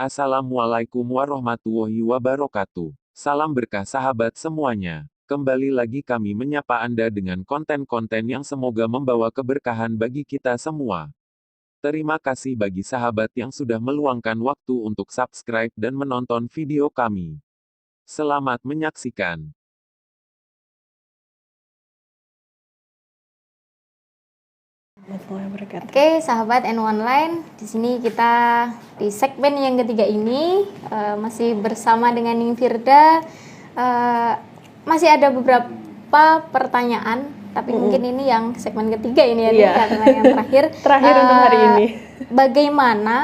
Assalamualaikum warahmatullahi wabarakatuh. Salam berkah sahabat semuanya. Kembali lagi kami menyapa Anda dengan konten-konten yang semoga membawa keberkahan bagi kita semua. Terima kasih bagi sahabat yang sudah meluangkan waktu untuk subscribe dan menonton video kami. Selamat menyaksikan. Oke, sahabat N Online, di sini kita di segmen yang ketiga ini masih bersama dengan Ning Firda. Masih ada beberapa pertanyaan, tapi mungkin ini yang segmen ketiga ini ya, Ning, karena yang terakhir. Terakhir untuk hari ini. Bagaimana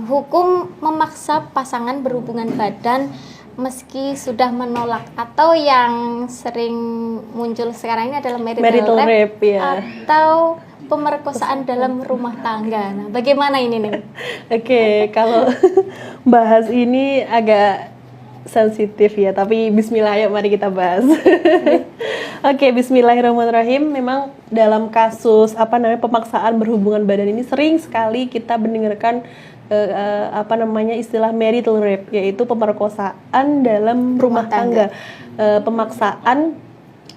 hukum memaksa pasangan berhubungan badan meski sudah menolak, atau yang sering muncul sekarang ini adalah marital rape ya, atau pemerkosaan dalam rumah tangga. Nah, bagaimana ini nih? Oke, kalau bahas ini agak sensitif ya, tapi bismillah, yuk mari kita bahas. Oke, bismillahirrahmanirrahim. Memang dalam kasus pemaksaan berhubungan badan ini sering sekali kita mendengarkan istilah marital rape, yaitu pemerkosaan dalam rumah tangga. Pemaksaan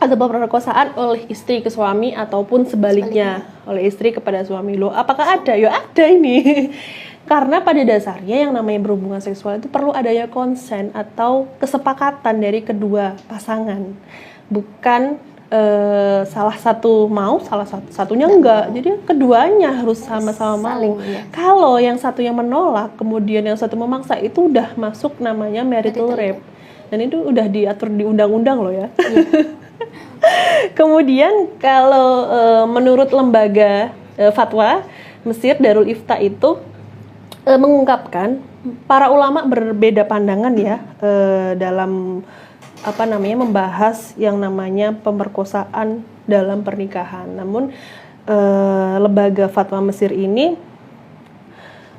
atau pemerkosaan oleh istri ke suami ataupun sebaliknya oleh istri kepada suami. Loh, apakah ada? Ya ada ini. Karena pada dasarnya yang namanya berhubungan seksual itu perlu adanya konsen atau kesepakatan dari kedua pasangan. Bukan salah satu mau, salah satunya enggak. Jadi keduanya harus sama-sama mau. Kalau yang satunya menolak, kemudian yang satu memaksa, itu udah masuk namanya marital rape. Dan itu udah diatur di undang-undang loh ya. Kemudian kalau menurut lembaga fatwa Mesir, Darul Ifta itu mengungkapkan para ulama berbeda pandangan ya dalam membahas yang namanya pemerkosaan dalam pernikahan. Namun lembaga fatwa Mesir ini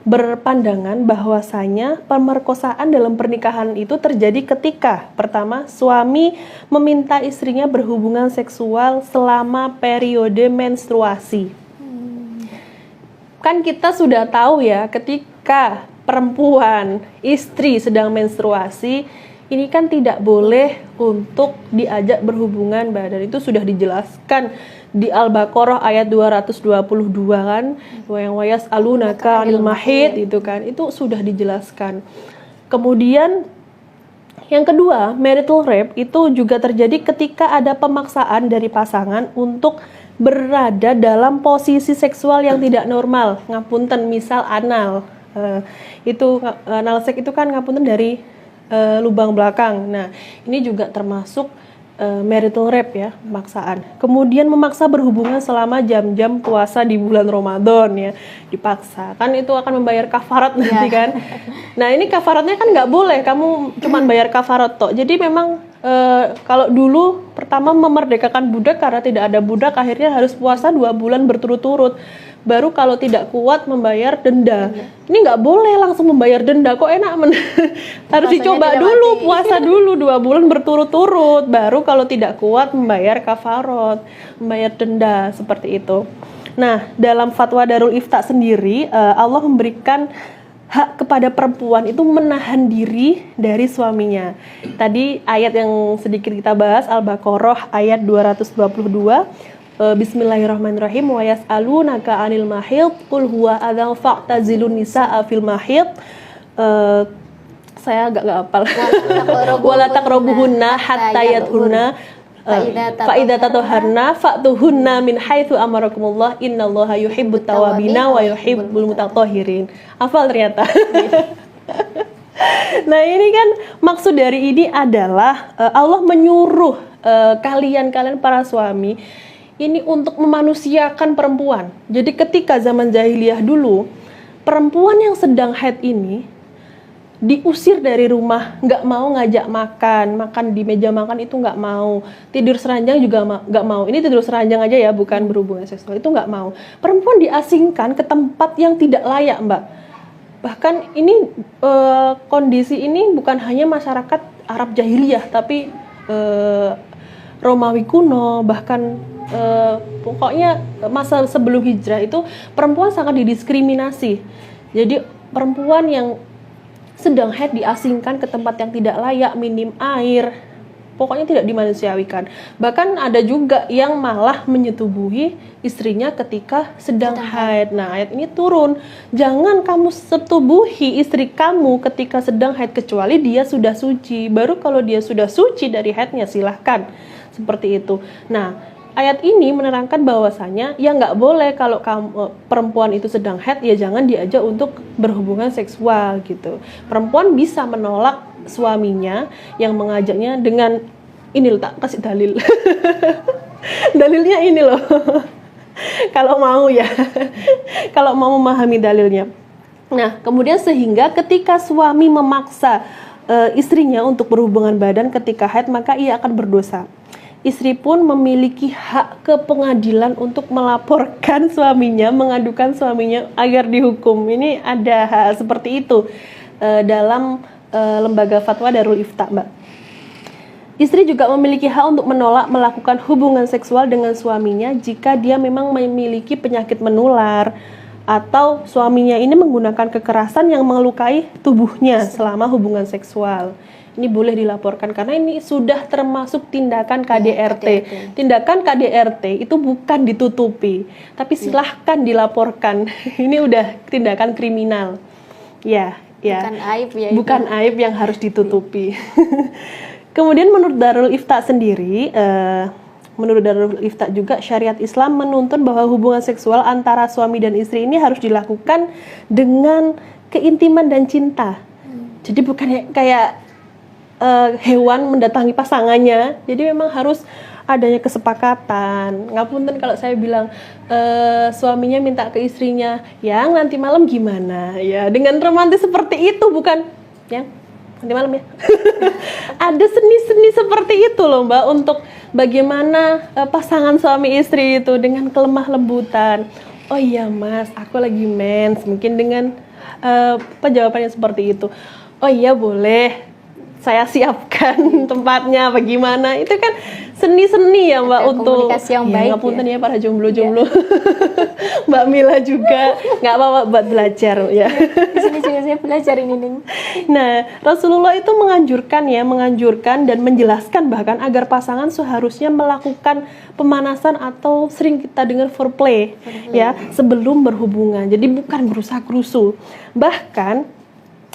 berpandangan bahwasanya pemerkosaan dalam pernikahan itu terjadi ketika pertama, suami meminta istrinya berhubungan seksual selama periode menstruasi. Kan kita sudah tahu ya, ketika perempuan, istri sedang menstruasi, ini kan tidak boleh untuk diajak berhubungan badan. Itu sudah dijelaskan di Al-Baqarah ayat 222 kan, yang wayas alunaka anil mahid itu kan, itu sudah dijelaskan. Kemudian yang kedua, marital rape itu juga terjadi ketika ada pemaksaan dari pasangan untuk berada dalam posisi seksual yang tidak normal. Ngapunten, misal anal. Anal seks itu kan ngapunten dari lubang belakang. Nah, ini juga termasuk marital rape ya, pemaksaan. Kemudian memaksa berhubungan selama jam-jam puasa di bulan Ramadan ya, dipaksa. Kan itu akan membayar kafarat nanti kan. Nah, ini kafaratnya kan nggak boleh, kamu cuma bayar kafarat toh. Jadi memang kalau dulu pertama memerdekakan budak, karena tidak ada budak, akhirnya harus puasa 2 bulan berturut-turut. Baru kalau tidak kuat membayar denda. Ini nggak boleh langsung membayar denda, kok enak harus dicoba dulu, puasa dulu 2 bulan berturut-turut, baru kalau tidak kuat membayar kafarat, membayar denda, seperti itu. Nah, dalam fatwa Darul Ifta sendiri, Allah memberikan hak kepada perempuan itu menahan diri dari suaminya. Tadi ayat yang sedikit kita bahas, Al-Baqarah ayat 222, Bismillahirrahmanirrahim, wa yas'alunaka 'anil mahid qul huwa adzal fa'tazilun nisaa fil mahid. Saya agak enggak hafal. Wala taqrabuhunna hatta yadhunna fa idza tatahharna fa'tuhunna min haitsu amarakumullah innallaha yuhibbut tawwabina wa yuhibbul mutatahhirin. Hafal ternyata. Nah, ini kan maksud dari ini adalah Allah menyuruh kalian para suami ini untuk memanusiakan perempuan. Jadi ketika zaman jahiliyah dulu, perempuan yang sedang haid ini diusir dari rumah, nggak mau ngajak makan di meja makan itu nggak mau, tidur seranjang juga nggak mau. Ini tidur seranjang aja ya, bukan berhubungan seksual, itu nggak mau. Perempuan diasingkan ke tempat yang tidak layak, Mbak. Bahkan ini kondisi ini bukan hanya masyarakat Arab jahiliyah, tapi Romawi kuno, bahkan pokoknya masa sebelum hijrah itu perempuan sangat didiskriminasi. Jadi perempuan yang sedang haid diasingkan ke tempat yang tidak layak, minim air, pokoknya tidak dimanusiawikan. Bahkan ada juga yang malah menyetubuhi istrinya ketika sedang haid. Nah, ayat ini turun, jangan kamu setubuhi istri kamu ketika sedang haid kecuali dia sudah suci. Baru kalau dia sudah suci dari haidnya silahkan, seperti itu. Nah, ayat ini menerangkan bahwasanya ya nggak boleh kalau kamu perempuan itu sedang haid, ya jangan diajak untuk berhubungan seksual gitu. Perempuan bisa menolak suaminya yang mengajaknya dengan ini loh, tak kasih dalil. Dalilnya ini loh. Kalau mau ya. Kalau mau memahami dalilnya. Nah, kemudian sehingga ketika suami memaksa istrinya untuk berhubungan badan ketika haid, maka ia akan berdosa. Istri pun memiliki hak ke pengadilan untuk melaporkan suaminya, mengadukan suaminya agar dihukum. Ini ada hak seperti itu dalam lembaga fatwa Darul Ifta, Mbak. Istri juga memiliki hak untuk menolak melakukan hubungan seksual dengan suaminya jika dia memang memiliki penyakit menular atau suaminya ini menggunakan kekerasan yang melukai tubuhnya selama hubungan seksual. Ini boleh dilaporkan karena ini sudah termasuk tindakan KDRT. Tindakan KDRT itu bukan ditutupi, tapi silahkan dilaporkan. Ini udah tindakan kriminal. Ya. Bukan aib ya. Bukan aib yang harus ditutupi. Kemudian menurut Darul Ifta sendiri, menurut Darul Ifta juga syariat Islam menuntun bahwa hubungan seksual antara suami dan istri ini harus dilakukan dengan keintiman dan cinta. Jadi bukan kayak hewan mendatangi pasangannya. Jadi memang harus adanya kesepakatan. Ngapunten kalau saya bilang suaminya minta ke istrinya, yang nanti malam gimana? Ya dengan romantis seperti itu, bukan yang nanti malam ya. Ada seni-seni seperti itu loh Mbak, untuk bagaimana pasangan suami istri itu dengan kelemah lembutan. Oh iya Mas, aku lagi mens. Mungkin dengan jawabannya seperti itu. Oh iya boleh, saya siapkan tempatnya bagaimana. Itu kan seni-seni ya Mbak, untuk komunikasi yang baik. Ngapunten ya para jomblo-jomblo. Mbak Mila juga nggak apa-apa buat belajar ya. Di sini juga saya belajar ini nih. Nah, Rasulullah itu menganjurkan dan menjelaskan bahkan agar pasangan seharusnya melakukan pemanasan atau sering kita dengar foreplay ya sebelum berhubungan. Jadi bukan berusaha-gerusu. Bahkan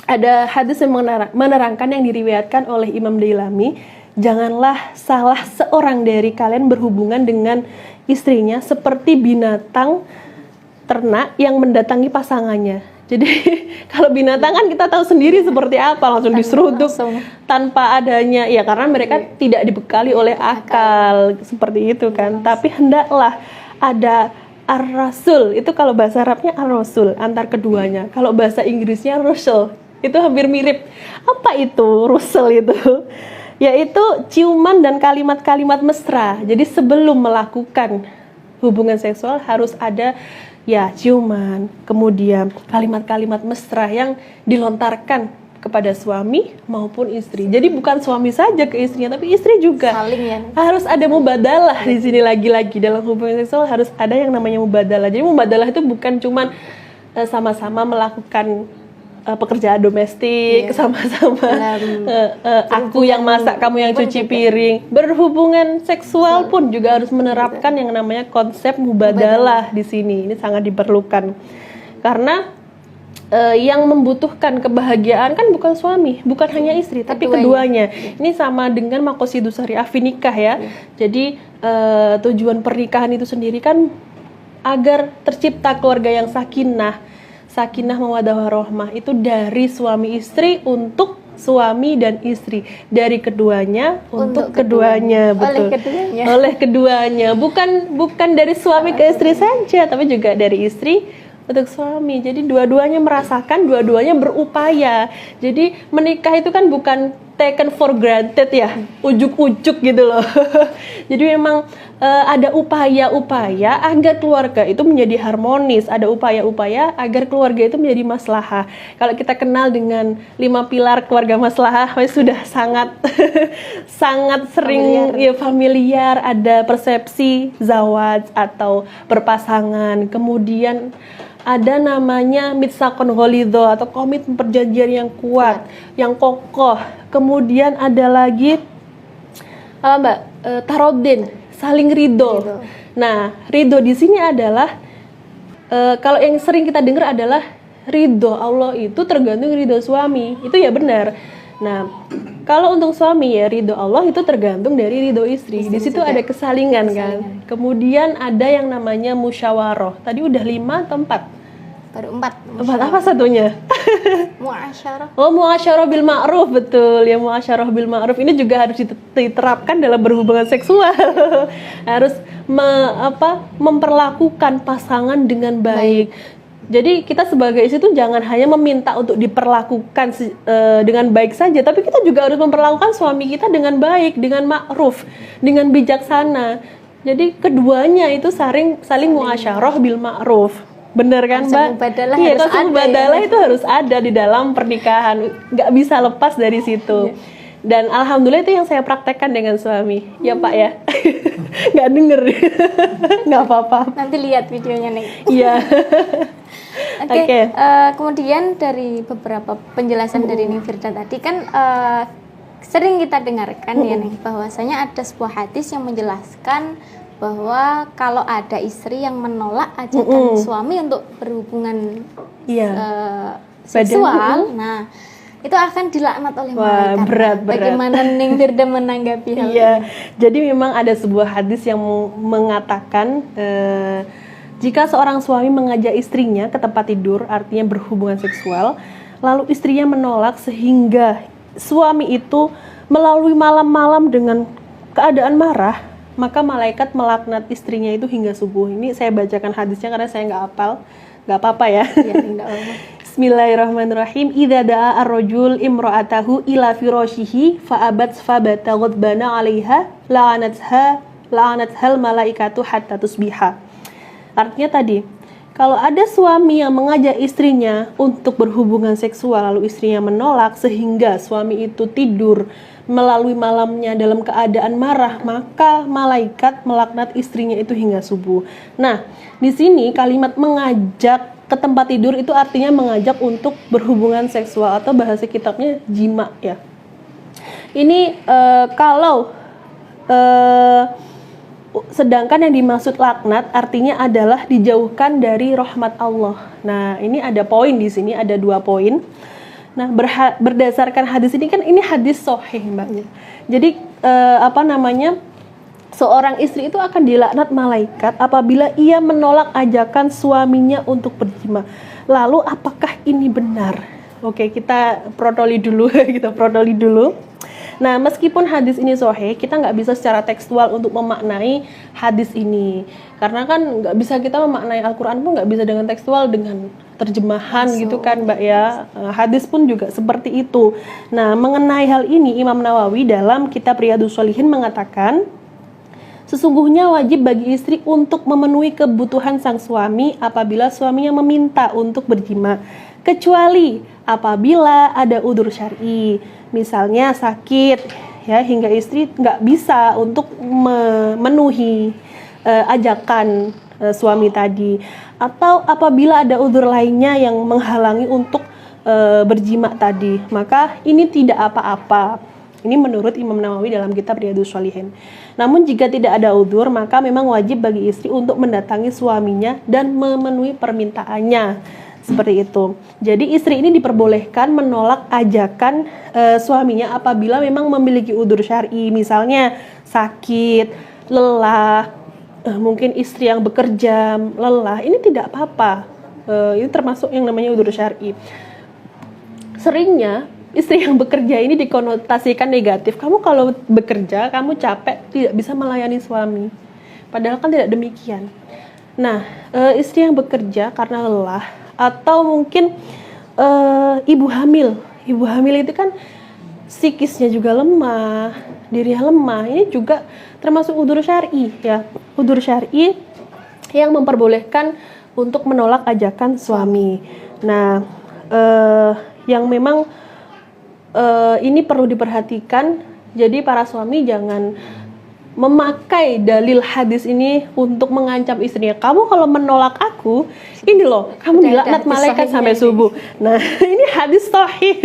ada hadis yang menerangkan yang diriwayatkan oleh Imam Dailami, janganlah salah seorang dari kalian berhubungan dengan istrinya seperti binatang ternak yang mendatangi pasangannya. Jadi kalau binatang kan kita tahu sendiri seperti apa, langsung diseruduk tanpa adanya, ya karena mereka tidak dibekali oleh akal seperti itu kan. Tapi hendaklah ada ar-rasul, itu kalau bahasa Arabnya ar-rasul, antar keduanya. Kalau bahasa Inggrisnya rusul, itu hampir mirip. Apa itu rusul itu? Yaitu ciuman dan kalimat-kalimat mesra. Jadi sebelum melakukan hubungan seksual harus ada ya ciuman, kemudian kalimat-kalimat mesra yang dilontarkan kepada suami maupun istri. Jadi bukan suami saja ke istrinya, tapi istri juga. Saling ya. Harus ada mubadalah di sini, lagi-lagi dalam hubungan seksual harus ada yang namanya mubadalah. Jadi mubadalah itu bukan cuman sama-sama melakukan pekerjaan domestik, sama-sama aku yang masak, kamu yang cuci piring. Berhubungan seksual pun juga harus menerapkan yang namanya konsep mubadalah di sini. Ini sangat diperlukan. Karena yang membutuhkan kebahagiaan kan bukan suami, bukan hanya istri, tapi keduanya. Ini sama dengan maqasidus syariah fi nikah ya. Jadi tujuan pernikahan itu sendiri kan agar tercipta keluarga yang sakinah mawaddah warahmah, itu dari suami istri untuk suami dan istri, dari keduanya untuk keduanya, betul. Oleh keduanya, bukan dari suami ke istri saja, tapi juga dari istri untuk suami. Jadi dua-duanya merasakan, dua-duanya berupaya. Jadi menikah itu kan bukan taken for granted ya, ujuk-ujuk gitu loh. Jadi memang ada upaya-upaya agar keluarga itu menjadi harmonis, ada upaya-upaya agar keluarga itu menjadi maslahah. Kalau kita kenal dengan 5 pilar keluarga maslahah, sudah sangat sangat sering familiar. Ada persepsi zawaj atau berpasangan, kemudian ada namanya mitsaqon ghalidho atau komitmen perjanjian yang kuat, yang kokoh. Kemudian ada lagi apa Mbak? Tarodin, saling ridho. Ridho. Nah, ridho di sini adalah kalau yang sering kita dengar adalah ridho Allah itu tergantung ridho suami. Itu ya benar. Nah, kalau untuk suami ya ridho Allah itu tergantung dari ridho istri. Di situ juga. ada kesalingan kan. Kemudian ada yang namanya musyawarah. Tadi udah 5 atau 4? Baru 4. 4 apa satunya? Muasyarah. Oh, muasyarah bil ma'ruf, betul. Ya, muasyarah bil ma'ruf ini juga harus diterapkan dalam berhubungan seksual. Harus memperlakukan pasangan dengan baik. Jadi kita sebagai istri itu jangan hanya meminta untuk diperlakukan dengan baik saja, tapi kita juga harus memperlakukan suami kita dengan baik, dengan ma'ruf, dengan bijaksana. Jadi keduanya itu saling muasyarah bil ma'ruf. Bener kan, Mbak? Mubadalah Iya, harus konsep ada mubadalah ya. itu harus ada di dalam pernikahan. Nggak bisa lepas dari situ. Iya. Dan alhamdulillah itu yang saya praktekkan dengan suami. Ya, Pak ya. Nggak denger. Nggak apa-apa. Nanti lihat videonya nih. Iya. Oke. Kemudian dari beberapa penjelasan dari Nifirda tadi kan sering kita dengarkan ya nih bahwasanya ada sebuah hadis yang menjelaskan bahwa kalau ada istri yang menolak ajakan suami untuk berhubungan Iya. seksual, nah itu akan dilaknat oleh Wah, malaikat. berat. Bagaimana Ning Firda menanggapi hal Iya, ini? jadi memang ada sebuah hadis yang mengatakan jika seorang suami mengajak istrinya ke tempat tidur, artinya berhubungan seksual, lalu istrinya menolak sehingga suami itu melalui malam-malam dengan keadaan marah, maka malaikat melaknat istrinya itu hingga subuh. Ini saya bacakan hadisnya karena saya nggak hafal, nggak apa-apa ya. Ya, tidak apa-apa. Bismillahirrahmanirrahim. Idza da'a ar-rajul imra'atahu ila firashihi fa'abat fabata ghadbana 'alaiha la'anathal malaikatu hatta tusbiha. Artinya tadi, kalau ada suami yang mengajak istrinya untuk berhubungan seksual lalu istrinya menolak sehingga suami itu tidur melalui malamnya dalam keadaan marah, maka malaikat melaknat istrinya itu hingga subuh. Nah, di sini kalimat mengajak ke tempat tidur itu artinya mengajak untuk berhubungan seksual atau bahasa kitabnya jima ya. Ini kalau sedangkan yang dimaksud laknat artinya adalah dijauhkan dari rahmat Allah. Nah, ini ada poin di sini, ada 2 poin. Nah, berdasarkan hadis ini kan ini hadis sahih, Mbak. Jadi seorang istri itu akan dilaknat malaikat apabila ia menolak ajakan suaminya untuk berjima. Lalu apakah ini benar? Oke, kita protoli dulu. Nah, meskipun hadis ini sahih, kita nggak bisa secara tekstual untuk memaknai hadis ini. Karena kan nggak bisa kita memaknai Al-Quran pun nggak bisa dengan tekstual, dengan terjemahan gitu kan, Mbak ya. Hadis pun juga seperti itu. Nah, mengenai hal ini, Imam Nawawi dalam kitab Riyadhus Shalihin mengatakan, sesungguhnya wajib bagi istri untuk memenuhi kebutuhan sang suami apabila suaminya meminta untuk berjima, kecuali apabila ada udzur syar'i, misalnya sakit, ya hingga istri nggak bisa untuk memenuhi ajakan suami tadi, atau apabila ada udzur lainnya yang menghalangi untuk berjima tadi, maka ini tidak apa-apa. Ini menurut Imam Nawawi dalam kitab Riyadhus Shalihin. Namun jika tidak ada udzur, maka memang wajib bagi istri untuk mendatangi suaminya dan memenuhi permintaannya. Seperti itu. Jadi istri ini diperbolehkan menolak ajakan suaminya apabila memang memiliki udzur syar'i, misalnya sakit, lelah, mungkin istri yang bekerja lelah. Ini tidak apa-apa. Ini termasuk yang namanya udzur syar'i. Seringnya istri yang bekerja ini dikonotasikan negatif. Kamu kalau bekerja, kamu capek, tidak bisa melayani suami. Padahal kan tidak demikian. Nah, istri yang bekerja karena lelah, atau mungkin ibu hamil. Ibu hamil itu kan psikisnya juga lemah, dirinya lemah. Ini juga termasuk udzur syar'i ya. Udzur syar'i yang memperbolehkan untuk menolak ajakan suami. Nah, yang memang ini perlu diperhatikan. Jadi para suami jangan memakai dalil hadis ini untuk mengancam istrinya. Kamu kalau menolak aku, ini loh, kamu dilaknat malaikat sampai subuh. Nah, ini hadis sahih.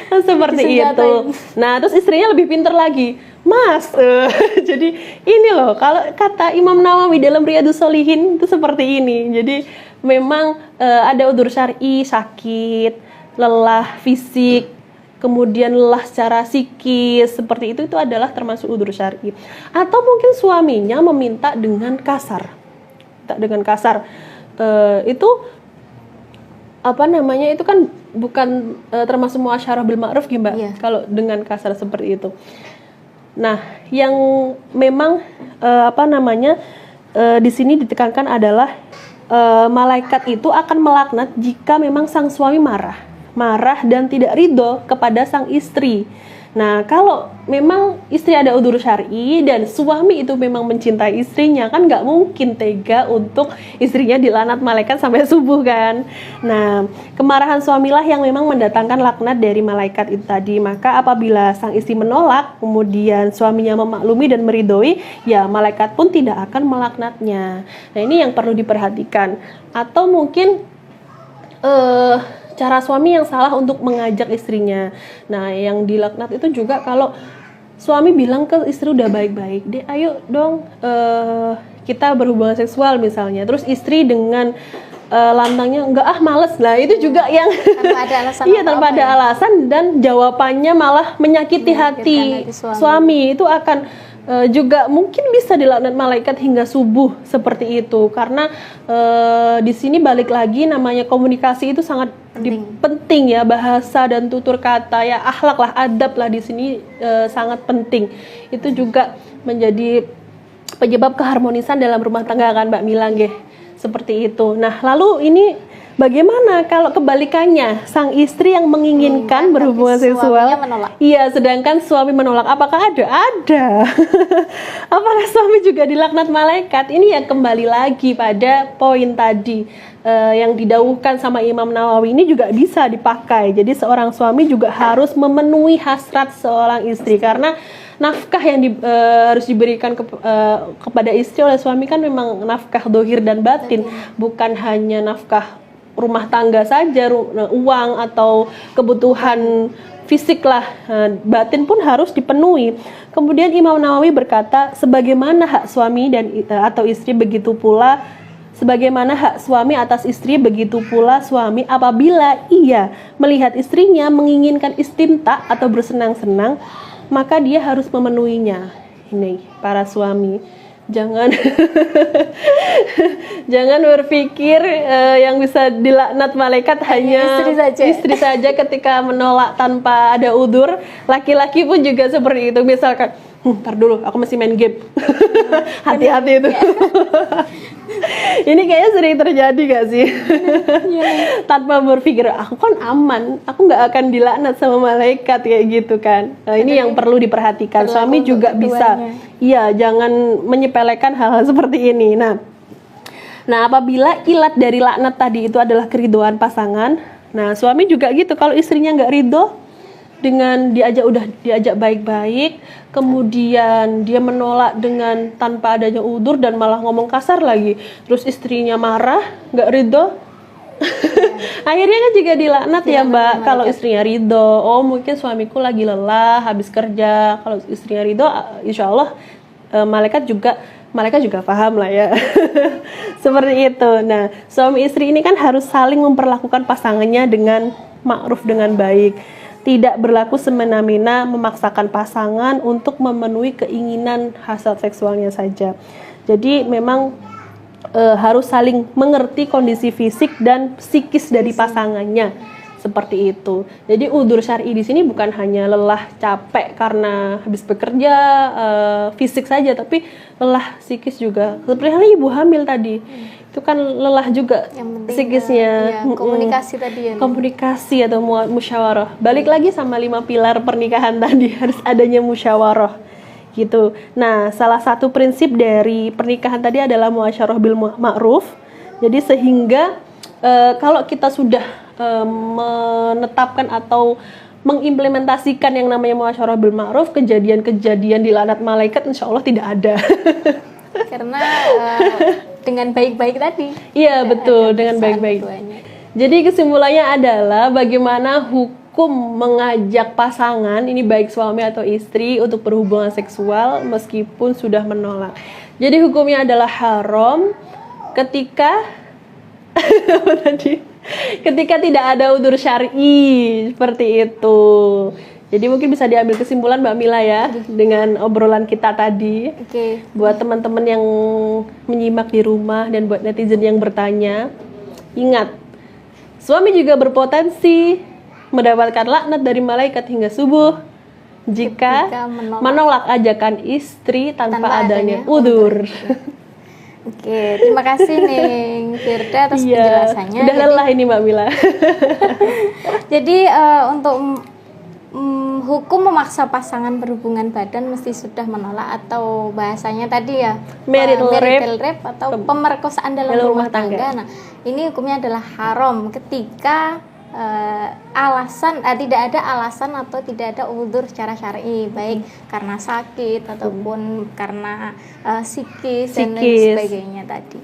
Seperti itu. Nah, terus istrinya lebih pintar lagi. Mas, jadi ini loh, kalau kata Imam Nawawi dalam Riyadhus Shalihin itu seperti ini. Jadi memang ada udzur syar'i, sakit, lelah fisik, kemudian lelah secara psikis, seperti itu adalah termasuk udzur syar'i. Atau mungkin suaminya meminta dengan kasar. Itu apa namanya? Itu kan bukan termasuk muasyarah bil ma'ruf, Mbak. Iya. Kalau dengan kasar seperti itu. Nah, yang memang di sini ditekankan adalah malaikat itu akan melaknat jika memang sang suami marah dan tidak ridho kepada sang istri. Nah, kalau memang istri ada udzur syar'i dan suami itu memang mencintai istrinya, kan nggak mungkin tega untuk istrinya dilaknat malaikat sampai subuh kan. Nah, kemarahan suamilah yang memang mendatangkan laknat dari malaikat itu tadi. Maka apabila sang istri menolak, kemudian suaminya memaklumi dan meridhoi, ya malaikat pun tidak akan melaknatnya. Nah, ini yang perlu diperhatikan. Atau mungkin cara suami yang salah untuk mengajak istrinya. Nah, yang dilaknat itu juga kalau suami bilang ke istri udah baik-baik, deh ayo dong kita berhubungan seksual misalnya. Terus istri dengan lantangnya enggak males. Nah, itu juga yang tanpa ada alasan. Iya, tanpa ada alasan dan jawabannya malah menyakiti hati suami. Itu akan juga mungkin bisa dilaknat malaikat hingga subuh seperti itu. Karena di sini balik lagi namanya komunikasi itu sangat penting ya, bahasa dan tutur kata ya, akhlak lah, adab lah di sini sangat penting. Itu juga menjadi penyebab keharmonisan dalam rumah tangga kan Mbak Mila nggih. Seperti itu. Nah, lalu ini bagaimana kalau kebalikannya, sang istri yang menginginkan berhubungan seksual, iya, sedangkan suami menolak, apakah ada? Ada. Apakah suami juga dilaknat malaikat? Ini yang kembali lagi pada poin tadi yang didawuhkan sama Imam Nawawi, ini juga bisa dipakai. Jadi seorang suami juga harus memenuhi hasrat seorang istri, karena nafkah yang harus diberikan kepada istri oleh suami kan memang nafkah dohir dan batin, bukan hanya nafkah rumah tangga saja, uang atau kebutuhan fisik lah, batin pun harus dipenuhi. Kemudian Imam Nawawi berkata, sebagaimana hak suami atau istri, begitu pula sebagaimana hak suami atas istri, begitu pula suami apabila ia melihat istrinya menginginkan istimta atau bersenang-senang, maka dia harus memenuhinya. Ini para suami, jangan jangan berpikir yang bisa dilaknat malaikat hanya istri saja ketika menolak tanpa ada udzur. Laki-laki pun juga seperti itu. Misalkan, ntar dulu aku masih main game. Hati-hati itu. Ini kayaknya sering terjadi gak sih? Tanpa berpikir, aku kan aman, aku gak akan dilaknat sama malaikat kayak gitu kan. Nah, ini yang perlu diperhatikan. Suami juga bisa, iya, jangan menyepelekan hal-hal seperti ini. Nah, apabila ilat dari laknat tadi itu adalah keridoan pasangan, nah suami juga gitu. Kalau istrinya gak ridho dengan diajak baik-baik, kemudian dia menolak dengan tanpa adanya udzur dan malah ngomong kasar lagi, terus istrinya marah, nggak ridho, akhirnya kan juga dilaknat ya Mbak. Kalau istrinya ridho, oh mungkin suamiku lagi lelah habis kerja. Kalau istrinya ridho, insya Allah malaikat juga paham lah ya. Seperti itu. Nah, suami istri ini kan harus saling memperlakukan pasangannya dengan ma'ruf, dengan baik. Tidak berlaku semena-mena memaksakan pasangan untuk memenuhi keinginan hasrat seksualnya saja. Jadi memang harus saling mengerti kondisi fisik dan psikis dari pasangannya, seperti itu. Jadi udzur syar'i di sini bukan hanya lelah capek karena habis bekerja fisik saja, tapi lelah psikis juga. Seperti halnya ibu hamil tadi. Itu kan lelah juga psikisnya, komunikasi tadi ya. Komunikasi atau musyawarah. Balik lagi sama 5 pilar pernikahan tadi, harus adanya musyawarah gitu. Nah, salah satu prinsip dari pernikahan tadi adalah muasyarah bil ma'ruf. Jadi sehingga kalau kita sudah menetapkan atau mengimplementasikan yang namanya muasyarah bil ma'ruf, kejadian-kejadian dilaknat malaikat insya Allah tidak ada. Karena dengan baik-baik tadi. Iya, betul, ada dengan paksaan baik-baik. keduanya. Jadi kesimpulannya adalah bagaimana hukum mengajak pasangan, ini baik suami atau istri, untuk berhubungan seksual meskipun sudah menolak. Jadi hukumnya adalah haram ketika apa tadi? Ketika tidak ada udzur syar'i, seperti itu. Jadi mungkin bisa diambil kesimpulan Mbak Mila ya dengan obrolan kita tadi. Oke. Buat teman-teman yang menyimak di rumah dan buat netizen yang bertanya, ingat, suami juga berpotensi mendapatkan laknat dari malaikat hingga subuh jika Ketika menolak ajakan istri tanpa adanya adanya udzur. Oke, terima kasih Ning Firda atas Iya, penjelasannya. udah lelah ini Mbak Mila. Jadi untuk hukum memaksa pasangan berhubungan badan mesti sudah menolak, atau bahasanya tadi ya Marital rape atau pemerkosaan dalam rumah tangga. Nah, ini hukumnya adalah haram ketika tidak ada alasan atau tidak ada udzur secara syar'i, baik karena sakit ataupun karena psikis dan lain sebagainya tadi.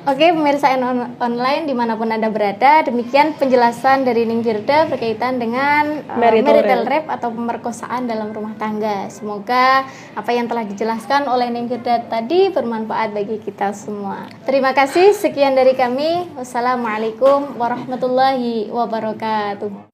Oke, pemirsa online dimanapun Anda berada, demikian penjelasan dari Ning Firda berkaitan dengan marital rape atau pemerkosaan dalam rumah tangga. Semoga apa yang telah dijelaskan oleh Ning Firda tadi bermanfaat bagi kita semua. Terima kasih, sekian dari kami. Wassalamualaikum warahmatullahi wabarakatuh.